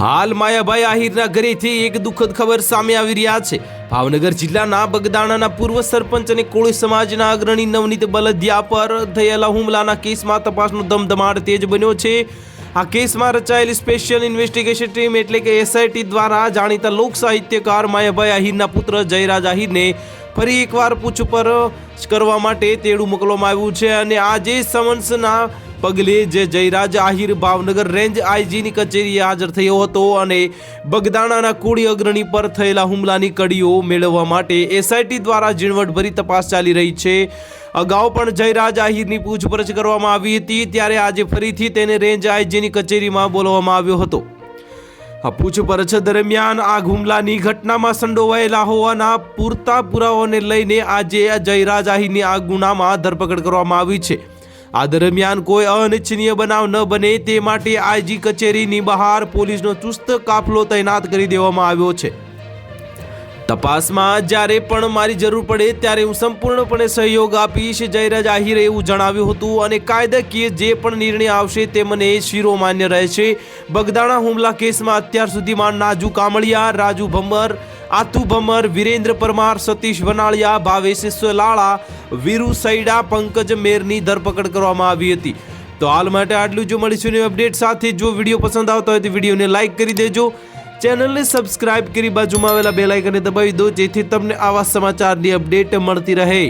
હાલ માયાભાઈ આહિરના ઘરેથી એક દુઃખદ ખબર સામે આવી રહ્યા છે। ભાવનગર જિલ્લાના બગદાણાના પૂર્વ સરપંચ અને કોળી સમાજના અગ્રણી નવનીત બલદિયા પર થયેલા હુમલાના કેસમાં તપાસનો ધમધમાટ તેજ બન્યો છે। આ કેસમાં રચાયેલી સ્પેશિયલ ઇન્વેસ્ટિગેશન ટીમ એટલે કે એસઆઈટી દ્વારા જાણીતા લોક સાહિત્યકાર માયાભાઈ આહિરના પુત્ર જયરાજ આહિરને ફરી એકવાર પૂછપરછ કરવા માટે તેડું મોકલવામાં આવ્યું છે અને આજે સમન્સના પગલે જે જયરાજ આહિર ભાવનગર રેન્જ આઈજીની કચેરીએ હાજર થયો હતો અને બગદાણાના કોળી અગ્રણી પર થયેલા હુમલાની કડીઓ મેળવવા માટે એસઆઈટી દ્વારા ઝીણવટભરી તપાસ ચાલી રહી છે। અગાઉ પણ જયરાજ આહિરની પૂછપરછ કરવામાં આવી હતી, ત્યારે આજે ફરીથી તેને રેન્જ આઈજીની કચેરીમાં બોલાવવામાં આવ્યો હતો। આ પૂછપરછ દરમિયાન આ હુમલાની ઘટનામાં સંડોવાયેલા હોવાના પૂરતા પુરાવાઓને લઈને આજે જયરાજ આહિરની આ ગુનામાં ધરપકડ કરવામાં આવી છે। આ દરમિયાન કોઈ અનિચ્છનીય બનાવ ન બને તે માટે આઈજી કચેરીની બહાર પોલીસનો ચુસ્ત કાફલો તૈનાત કરી દેવામાં આવ્યો છે। તપાસમાં જ્યારે પણ મારી જરૂર પડે ત્યારે હું સંપૂર્ણપણે સહયોગ આપીશ, જયરાજ આહિરે એવું જણાવ્યું હતું અને કાયદાકીય જે પણ નિર્ણય આવશે તે મને શિરોમાન્ય રહેશે। બગદાણા હુમલા કેસમાં અત્યાર સુધીમાં નાજુ કામળિયા, રાજુ ભમર, આતુ ભમર, વિરેન્દ્ર પરમાર, સતીશ વનાળિયા, ભાવેશ સોલાળા, વીરુ સૈડા, પંકજ મેરની ધરપકડ કરવામાં આવી હતી। તો હાલ માટે આટલું। જો મળીશું નવી અપડેટ સાથે। જો વિડીયો પસંદ આવતો હોય તો વિડીયોને લાઇક કરી દેજો, ચેનલને સબસ્ક્રાઇબ કરી બાજુમાં આવેલા બેલ આઇકનને દબાવી દો, જેથી તમને આવા સમાચારની અપડેટ મળતી રહે।